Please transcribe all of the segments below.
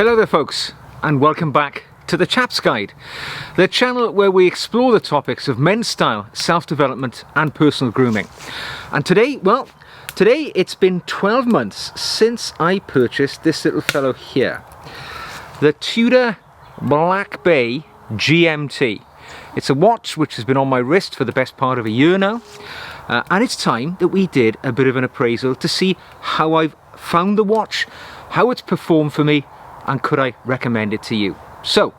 Hello there folks, and welcome back to the Chaps Guide, the channel where we explore the topics of men's style, self-development and personal grooming. And today it's been 12 months since I purchased this little fellow here, the Tudor Black Bay GMT. It's a watch which has been on my wrist for the best part of a year now, and it's time that we did a bit of an appraisal to see how I've found the watch, how it's performed for me, and could I recommend it to you. So,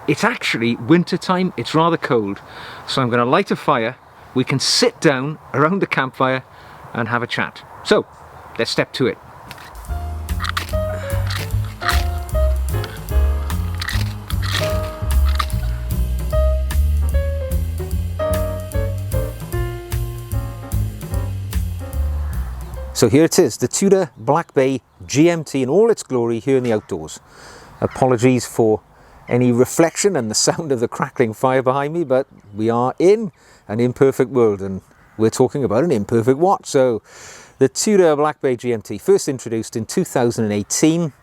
it's actually winter time, it's rather cold, so I'm going to light a fire, we can sit down around the campfire and have a chat. So, let's step to it. So here it is, the Tudor Black Bay GMT in all its glory here in the outdoors. Apologies for any reflection and the sound of the crackling fire behind me, but we are in an imperfect world and we're talking about an imperfect watch. So the Tudor Black Bay GMT, first introduced in 2018,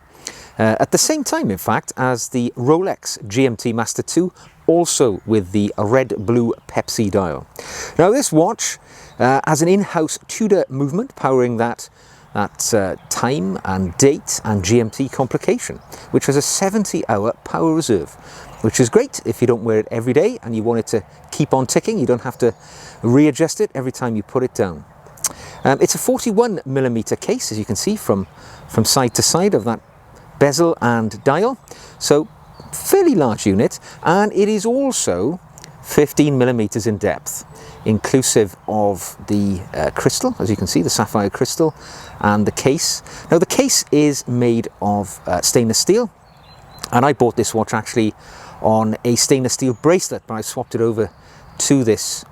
at the same time in fact as the Rolex GMT Master II, also with the red-blue Pepsi dial. Now this watch has an in-house Tudor movement powering that time and date and GMT complication, which has a 70-hour power reserve, which is great if you don't wear it every day and you want it to keep on ticking. You don't have to readjust it every time you put it down. It's a 41mm case, as you can see from side to side of that bezel and dial, so fairly large unit, and it is also 15mm in depth, inclusive of the crystal, as you can see, the sapphire crystal, and the case. Now the case is made of stainless steel, and I bought this watch actually on a stainless steel bracelet, but I swapped it over to this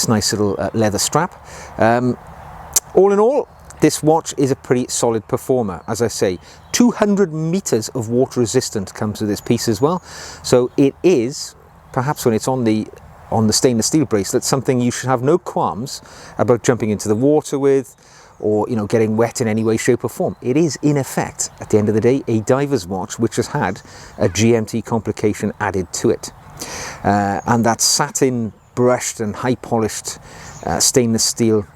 nice little leather strap. All in all, this watch is a pretty solid performer. As I say, 200 meters of water resistant comes with this piece as well, so it is, perhaps when it's on the stainless steel bracelet, something you should have no qualms about jumping into the water with, or getting wet in any way, shape or form. It is in effect, at the end of the day, a diver's watch which has had a GMT complication added to it, and that satin brushed and high polished stainless steel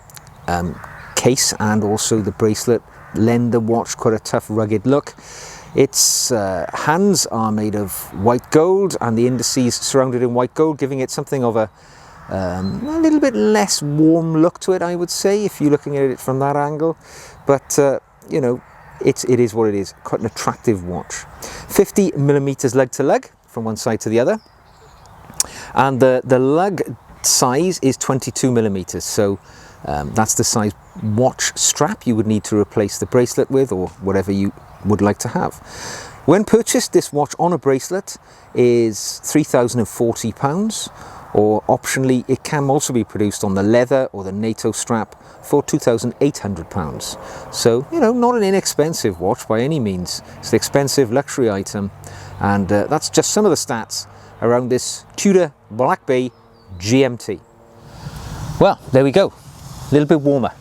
case and also the bracelet lend the watch quite a tough, rugged look. Its hands are made of white gold and the indices surrounded in white gold, giving it something of a little bit less warm look to it, I would say, if you're looking at it from that angle. But it is what it is, quite an attractive watch. 50mm lug to lug from one side to the other, and the lug size is 22mm, so that's the size watch strap you would need to replace the bracelet with, or whatever you would like to have. When purchased, this watch on a bracelet is £3,040, or optionally it can also be produced on the leather or the NATO strap for £2,800. So not an inexpensive watch by any means. It's an expensive luxury item, and that's just some of the stats around this Tudor Black Bay GMT. Well, there we go, a little bit warmer.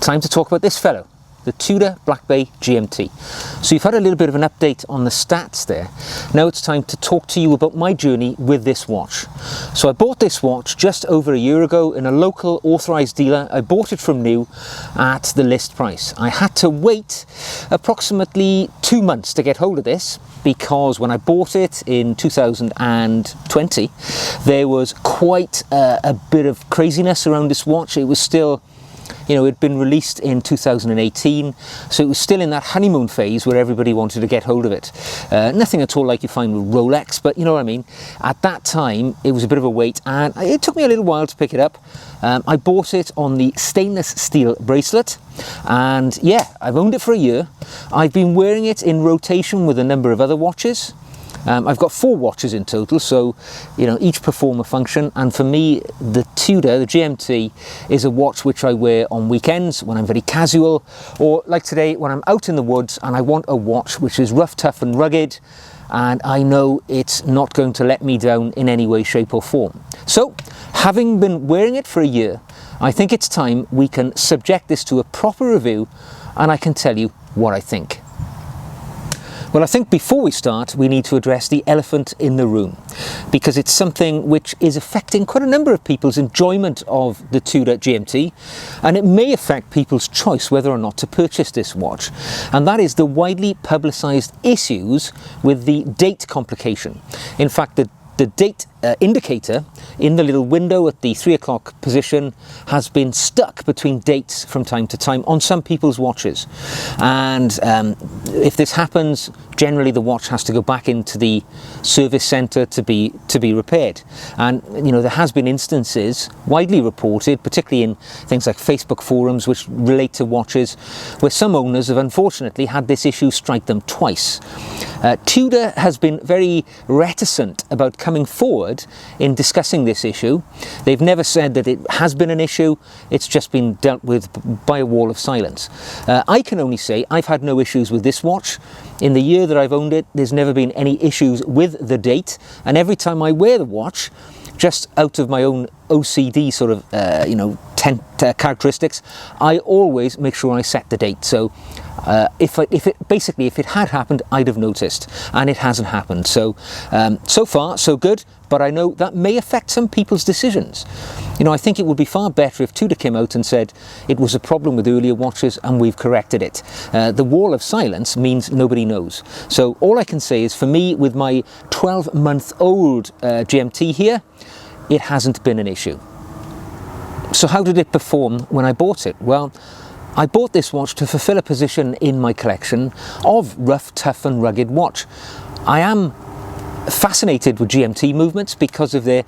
Time to talk about this fellow, the Tudor Black Bay GMT. So you've had a little bit of an update on the stats there. Now it's time to talk to you about my journey with this watch. So I bought this watch just over a year ago in a local authorized dealer. I bought it from new at the list price. I had to wait approximately 2 months to get hold of this, because when I bought it in 2020, there was quite a bit of craziness around this watch. It was still, it'd been released in 2018, so it was still in that honeymoon phase where everybody wanted to get hold of it. Nothing at all like you find with Rolex, but you know what I mean. At that time, it was a bit of a wait, and it took me a little while to pick it up. I bought it on the stainless steel bracelet, and yeah, I've owned it for a year. I've been wearing it in rotation with a number of other watches. I've got 4 watches in total, so each perform a function, and for me the Tudor, the GMT, is a watch which I wear on weekends when I'm very casual, or like today when I'm out in the woods and I want a watch which is rough, tough and rugged, and I know it's not going to let me down in any way, shape or form. So, having been wearing it for a year, I think it's time we can subject this to a proper review and I can tell you what I think. Well, I think before we start, we need to address the elephant in the room, because it's something which is affecting quite a number of people's enjoyment of the Tudor GMT, and it may affect people's choice whether or not to purchase this watch, and that is the widely publicised issues with the date complication. In fact, the date indicator in the little window at the 3 o'clock position has been stuck between dates from time to time on some people's watches, and if this happens, generally the watch has to go back into the service centre to be repaired. And you know, there has been instances widely reported, particularly in things like Facebook forums which relate to watches, where some owners have unfortunately had this issue strike them twice. Tudor has been very reticent about coming forward in discussing this issue. They've never said that it has been an issue, it's just been dealt with by a wall of silence. I can only say I've had no issues with this watch. In the year that I've owned it, there's never been any issues with the date, and every time I wear the watch, just out of my own OCD sort of characteristics, I always make sure I set the date. So if it had happened, I'd have noticed, and it hasn't happened. So so far so good, but I know that may affect some people's decisions. You know, I think it would be far better if Tudor came out and said it was a problem with earlier watches and we've corrected it. The wall of silence means nobody knows. So all I can say is, for me, with my 12-month-old GMT here, it hasn't been an issue. So how did it perform when I bought it? Well, I bought this watch to fulfill a position in my collection of rough, tough and rugged watch. I am fascinated with GMT movements because of their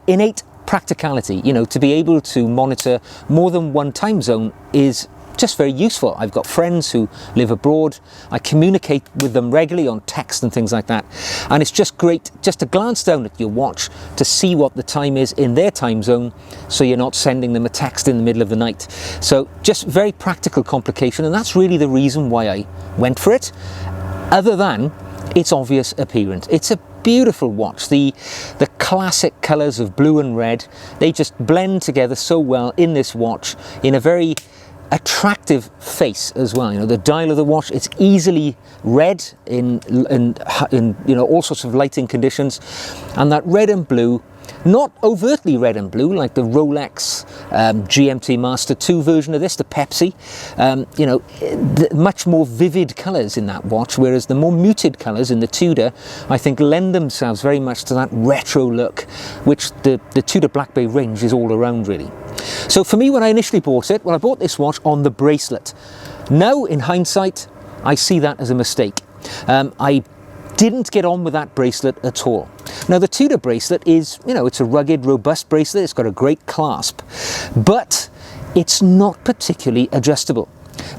innate practicality. You know, to be able to monitor more than one time zone is just very useful. I've got friends who live abroad. I communicate with them regularly on text and things like that. And it's just great just to glance down at your watch to see what the time is in their time zone, so you're not sending them a text in the middle of the night. So just very practical complication, and that's really the reason why I went for it, other than its obvious appearance. It's a beautiful watch. The classic colours of blue and red, they just blend together so well in this watch in a very attractive face as well. You know, the dial of the watch, it's easily read in you know, all sorts of lighting conditions, and that red and blue, not overtly red and blue like the Rolex GMT Master II version of this, the Pepsi, you know, much more vivid colours in that watch, whereas the more muted colours in the Tudor, I think, lend themselves very much to that retro look, which the Tudor Black Bay range is all around, really. So for me, when I initially bought it, well, I bought this watch on the bracelet. Now, in hindsight, I see that as a mistake. I didn't get on with that bracelet at all. Now, the Tudor bracelet is, you know, it's a rugged, robust bracelet. It's got a great clasp, but it's not particularly adjustable.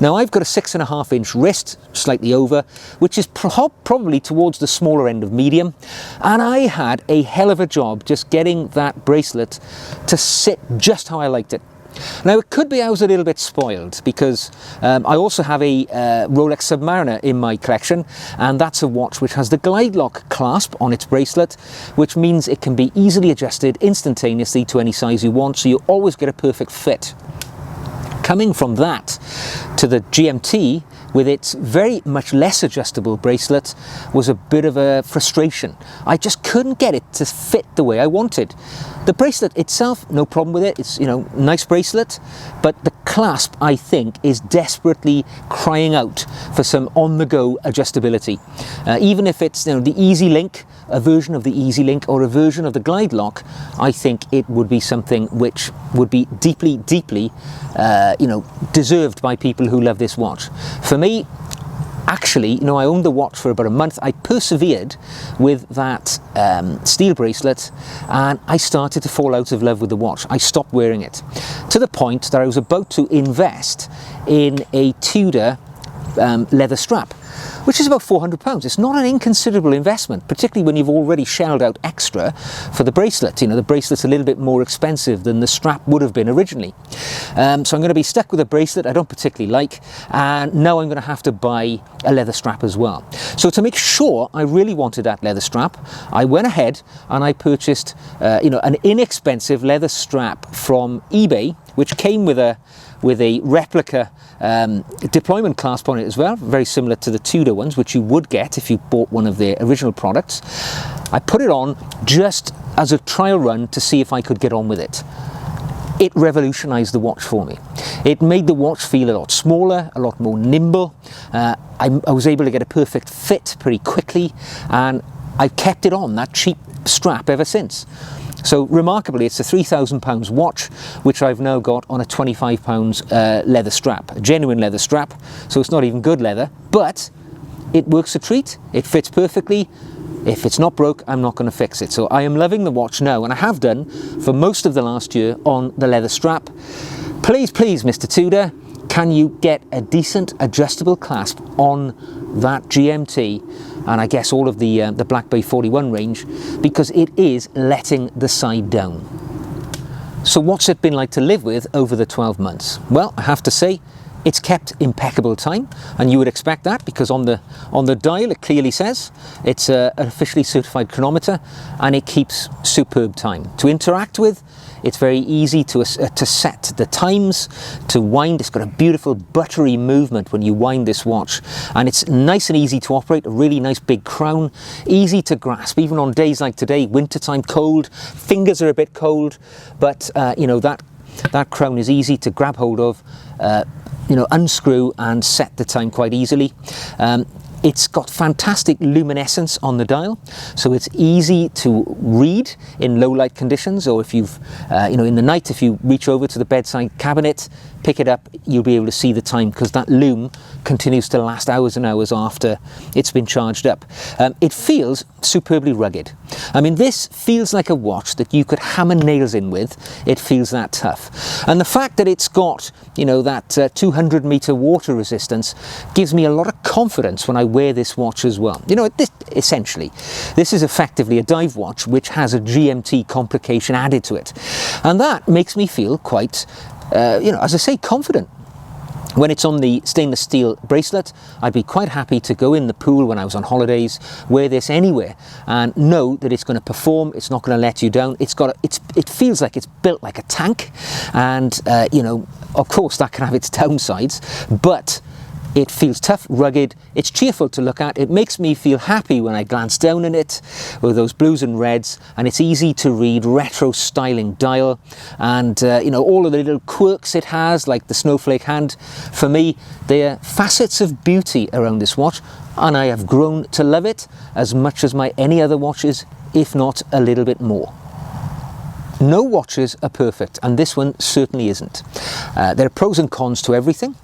Now, I've got a 6.5-inch wrist, slightly over, which is probably towards the smaller end of medium, and I had a hell of a job just getting that bracelet to sit just how I liked it. Now, it could be I was a little bit spoiled, because I also have a Rolex Submariner in my collection, and that's a watch which has the glide lock clasp on its bracelet, which means it can be easily adjusted instantaneously to any size you want, so you always get a perfect fit. Coming from that to the GMT with its very much less adjustable bracelet was a bit of a frustration. I just couldn't get it to fit the way I wanted. The bracelet itself, no problem with it. It's, you know, nice bracelet, but the clasp, I think, is desperately crying out for some on-the-go adjustability. Even if it's, you know, the Easy Link, a version of the Easy Link or a version of the Glide Lock, I think it would be something which would be deeply, deeply, you know, deserved by people who love this watch. For me, actually, you know, I owned the watch for about a month. I persevered with that steel bracelet, and I started to fall out of love with the watch. I stopped wearing it, to the point that I was about to invest in a Tudor leather strap, which is about £400. It's not an inconsiderable investment, particularly when you've already shelled out extra for the bracelet. You know, the bracelet's a little bit more expensive than the strap would have been originally. So I'm going to be stuck with a bracelet I don't particularly like, and now I'm going to have to buy a leather strap as well. So to make sure I really wanted that leather strap, I went ahead and I purchased you know, an inexpensive leather strap from eBay, which came with a with a replica deployment clasp on it as well, very similar to the Tudor ones, which you would get if you bought one of their original products. I put it on just as a trial run to see if I could get on with it. It revolutionized the watch for me. It made the watch feel a lot smaller, a lot more nimble. I was able to get a perfect fit pretty quickly, and I've kept it on that cheap strap ever since. So remarkably, it's a £3,000 watch, which I've now got on a £25 leather strap, a genuine leather strap. So it's not even good leather, but it works a treat. It fits perfectly. If it's not broke, I'm not going to fix it. So I am loving the watch now, and I have done for most of the last year on the leather strap. Please, please, Mr. Tudor, can you get a decent adjustable clasp on that GMT, and I guess all of the Black Bay 41 range, because it is letting the side down. So what's it been like to live with over the 12 months? Well, I have to say, it's kept impeccable time, and you would expect that because on the dial it clearly says it's an officially certified chronometer, and it keeps superb time. To interact with, it's very easy to set the times, to wind. It's got a beautiful buttery movement when you wind this watch, and it's nice and easy to operate, a really nice big crown, easy to grasp, even on days like today, wintertime, cold, fingers are a bit cold, but you know, that crown is easy to grab hold of, you know, unscrew and set the time quite easily. It's got fantastic luminescence on the dial, so it's easy to read in low light conditions, or if you've, you know, in the night, if you reach over to the bedside cabinet, pick it up, you'll be able to see the time because that lume continues to last hours and hours after it's been charged up. It feels superbly rugged. I mean, this feels like a watch that you could hammer nails in with. It feels that tough. And the fact that it's got, you know, that 200-meter water resistance gives me a lot of confidence when I wear this watch as well. You know, essentially, this is effectively a dive watch which has a GMT complication added to it. And that makes me feel quite, you know, as I say, confident. When it's on the stainless steel bracelet, I'd be quite happy to go in the pool when I was on holidays, wear this anywhere, and know that it's going to perform. It's not going to let you down. It feels like it's built like a tank, and you know, of course that can have its downsides, but it feels tough, rugged, it's cheerful to look at, it makes me feel happy when I glance down in it with those blues and reds, and it's easy to read, retro styling dial, and you know, all of the little quirks it has, like the snowflake hand. For me, they're facets of beauty around this watch, and I have grown to love it as much as my any other watches, if not a little bit more. No watches are perfect, and this one certainly isn't. There are pros and cons to everything.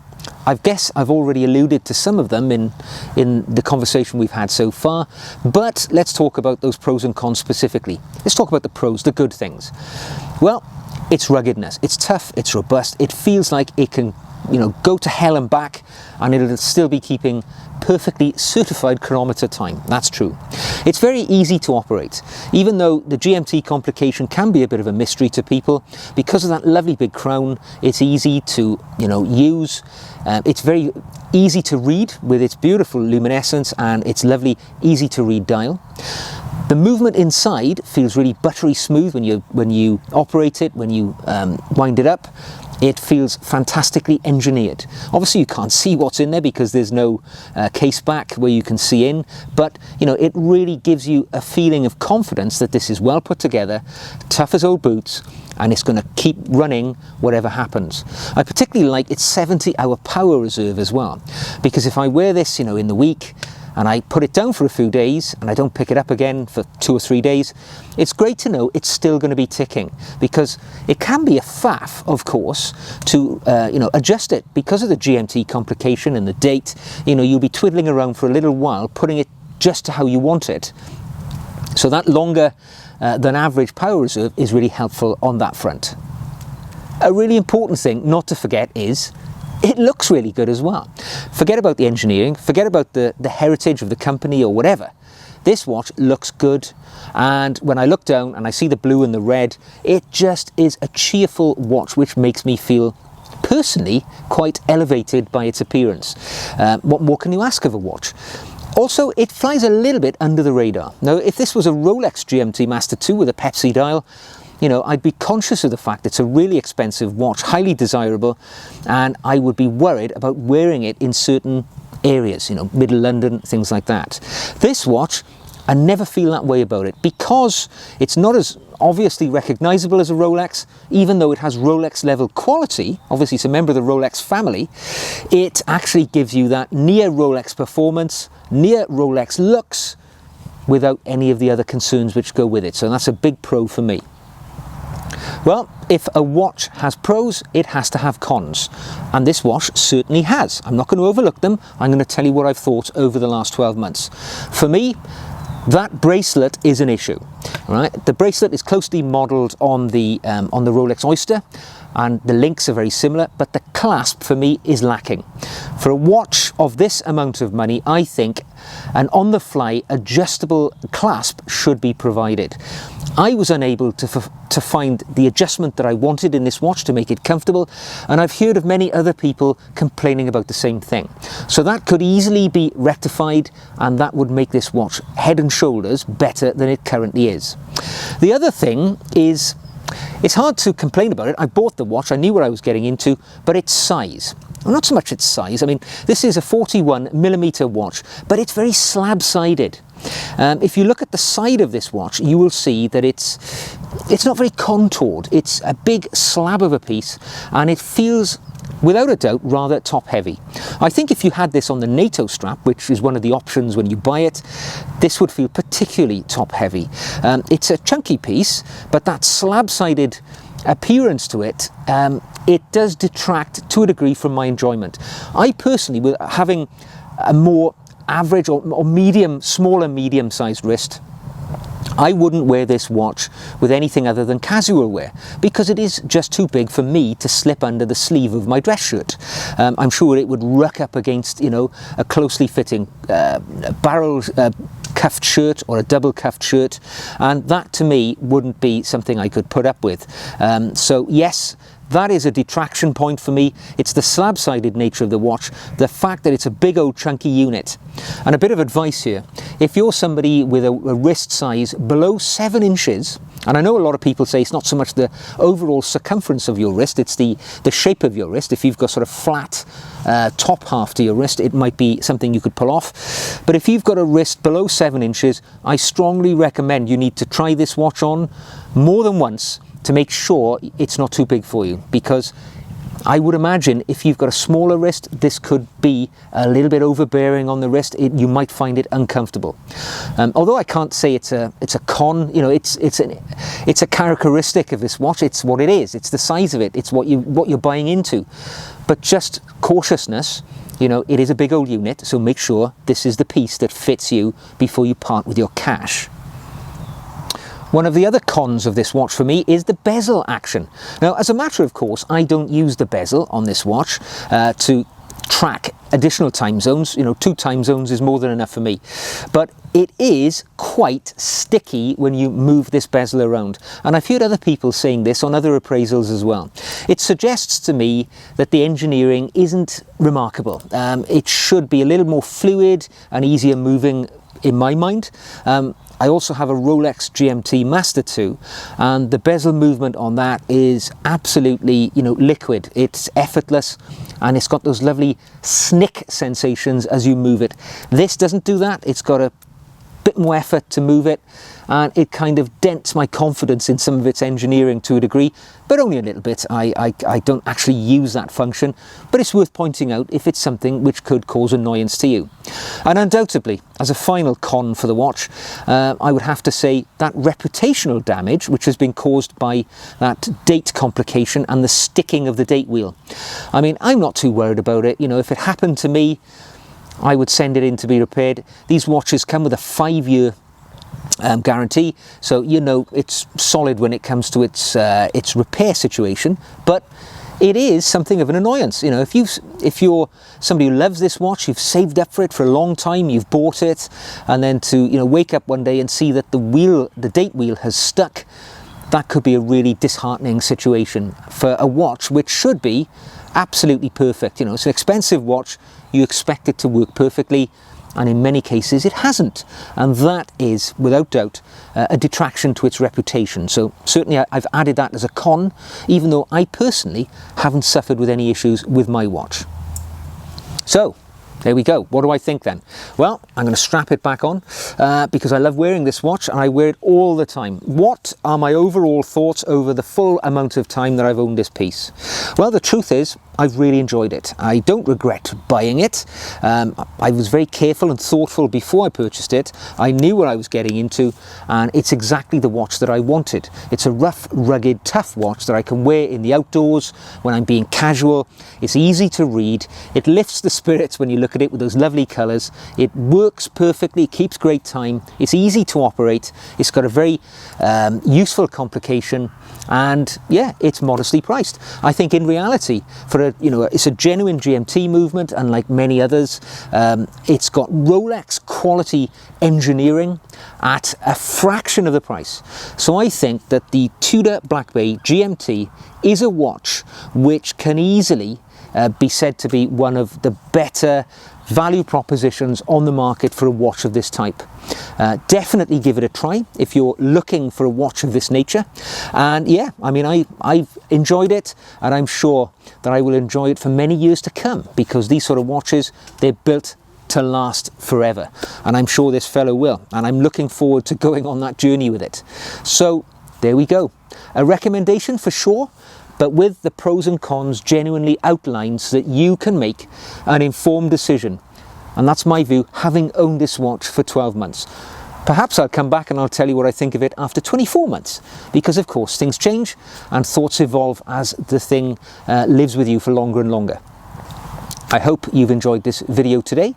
I guess I've already alluded to some of them in the conversation we've had so far, but let's talk about those pros and cons specifically. Let's talk about the pros, the good things. Well, it's ruggedness. It's tough, it's robust, it feels like it can, you know, go to hell and back, and it'll still be keeping perfectly certified chronometer time. That's true. It's very easy to operate, even though the GMT complication can be a bit of a mystery to people. Because of that lovely big crown, it's easy to, you know, use. It's very easy to read with its beautiful luminescence and its lovely, easy to read dial. The movement inside feels really buttery smooth when you operate it, when you wind it up. It feels fantastically engineered. Obviously you can't see what's in there because there's no case back where you can see in, but you know, it really gives you a feeling of confidence that this is well put together, tough as old boots, and it's going to keep running whatever happens. I particularly like its 70-hour power reserve as well, because if I wear this, you know, in the week, and I put it down for a few days and I don't pick it up again for 2 or 3 days, it's great to know it's still going to be ticking, because it can be a faff, of course, to you know, adjust it because of the GMT complication and the date. You know, you'll be twiddling around for a little while, putting it just to how you want it. So that longer than average power reserve is really helpful on that front. A really important thing not to forget is it looks really good as well. Forget about the engineering, forget about the heritage of the company or whatever. This watch looks good, and when I look down and I see the blue and the red, it just is a cheerful watch which makes me feel personally quite elevated by its appearance. What more can you ask of a watch? Also, it flies a little bit under the radar. Now, if this was a Rolex GMT Master II with a Pepsi dial, you know, I'd be conscious of the fact it's a really expensive watch, highly desirable, and I would be worried about wearing it in certain areas, you know, middle London, things like that. This watch, I never feel that way about it, because it's not as obviously recognizable as a Rolex, even though it has Rolex level quality. Obviously it's a member of the Rolex family. It actually gives you that near Rolex performance, near Rolex looks, without any of the other concerns which go with it. So that's a big pro for me. Well, if a watch has pros, it has to have cons, and this watch certainly has. I'm not going to overlook them. I'm going to tell you what I've thought over the last 12 months. For me, that bracelet is an issue. Right? The bracelet is closely modelled on the Rolex Oyster, and the links are very similar, but the clasp for me is lacking. For a watch of this amount of money, I think an on-the-fly adjustable clasp should be provided. I was unable to find the adjustment that I wanted in this watch to make it comfortable, and I've heard of many other people complaining about the same thing. So that could easily be rectified, and that would make this watch head and shoulders better than it currently is. The other thing is, it's hard to complain about it. I bought the watch, I knew what I was getting into, but its size. Well, not so much its size. I mean, this is a 41mm watch, but it's very slab-sided. If you look at the side of this watch, you will see that it's not very contoured. It's a big slab of a piece, and it feels, without a doubt, rather top heavy. I think if you had this on the NATO strap, which is one of the options when you buy it, this would feel particularly top heavy. It's a chunky piece, but that slab-sided appearance to it, it does detract to a degree from my enjoyment. I personally, with having a more average or medium, smaller medium-sized wrist, I wouldn't wear this watch with anything other than casual wear, because it is just too big for me to slip under the sleeve of my dress shirt. I'm sure it would ruck up against, you know, a closely fitting barrel cuffed shirt or a double cuffed shirt, and that to me wouldn't be something I could put up with. So yes, that is a detraction point for me. It's the slab-sided nature of the watch, the fact that it's a big old chunky unit. And a bit of advice here, if you're somebody with a wrist size below 7 inches, and I know a lot of people say it's not so much the overall circumference of your wrist, it's the shape of your wrist. If you've got sort of flat top half to your wrist, it might be something you could pull off. But if you've got a wrist below 7 inches, I strongly recommend you need to try this watch on more than once to make sure it's not too big for you, because I would imagine if you've got a smaller wrist, this could be a little bit overbearing on the wrist. You might find it uncomfortable. Although I can't say it's a con, you know, it's a characteristic of this watch. It's what it is. It's the size of it. It's what you're buying into. But just cautiousness. You know, it is a big old unit, so make sure this is the piece that fits you before you part with your cash. One of the other cons of this watch for me is the bezel action. Now, as a matter of course, I don't use the bezel on this watch to track additional time zones. You know, 2 time zones is more than enough for me. But it is quite sticky when you move this bezel around. And I've heard other people saying this on other appraisals as well. It suggests to me that the engineering isn't remarkable. It should be a little more fluid and easier moving in my mind. I also have a Rolex GMT Master II, and the bezel movement on that is absolutely, you know, liquid. It's effortless, and it's got those lovely snick sensations as you move it. This doesn't do that. It's got a bit more effort to move it, and it kind of dents my confidence in some of its engineering to a degree, but only a little bit. I don't actually use that function, but it's worth pointing out if it's something which could cause annoyance to you. And undoubtedly, as a final con for the watch, I would have to say that reputational damage which has been caused by that date complication and the sticking of the date wheel. I mean, I'm not too worried about it. You know, if it happened to me, I would send it in to be repaired. These watches come with a 5-year guarantee, so you know it's solid when it comes to its repair situation. But it is something of an annoyance. You know, if you're somebody who loves this watch, you've saved up for it for a long time, you've bought it, and then to, you know, wake up one day and see that the date wheel has stuck, that could be a really disheartening situation for a watch which should be absolutely perfect. You know, it's an expensive watch. You expect it to work perfectly. and in many cases it hasn't, and that is without doubt a detraction to its reputation. So certainly I've added that as a con, even though I personally haven't suffered with any issues with my watch. So there we go. What do I think then? Well, I'm going to strap it back on because I love wearing this watch and I wear it all the time. What are my overall thoughts over the full amount of time that I've owned this piece? Well, the truth is I've really enjoyed it. I don't regret buying it. I was very careful and thoughtful before I purchased it. I knew what I was getting into, and it's exactly the watch that I wanted. It's a rough, rugged, tough watch that I can wear in the outdoors when I'm being casual. It's easy to read. It lifts the spirits when you look at it with those lovely colours. It works perfectly, keeps great time. It's easy to operate. It's got a very useful complication. And yeah, it's modestly priced. I think in reality, for it's a genuine GMT movement, unlike many others. It's got Rolex quality engineering at a fraction of the price. So I think that the Tudor Black Bay GMT is a watch which can easily be said to be one of the better value propositions on the market for a watch of this type. Definitely give it a try if you're looking for a watch of this nature. And yeah, I mean, I've enjoyed it, and I'm sure that I will enjoy it for many years to come, because these sort of watches, they're built to last forever, and I'm sure this fellow will, and I'm looking forward to going on that journey with it. So there we go, a recommendation for sure, but with the pros and cons genuinely outlined so that you can make an informed decision. And that's my view, having owned this watch for 12 months. Perhaps I'll come back and I'll tell you what I think of it after 24 months, because of course things change and thoughts evolve as the thing lives with you for longer and longer. I hope you've enjoyed this video today,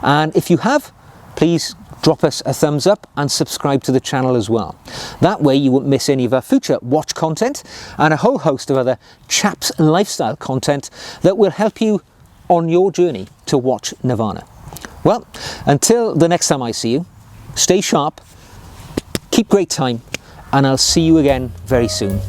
and if you have, please drop us a thumbs up and subscribe to the channel as well. That way you won't miss any of our future watch content and a whole host of other chaps and lifestyle content that will help you on your journey to watch Nirvana. Well, until the next time I see you, stay sharp, keep great time, and I'll see you again very soon.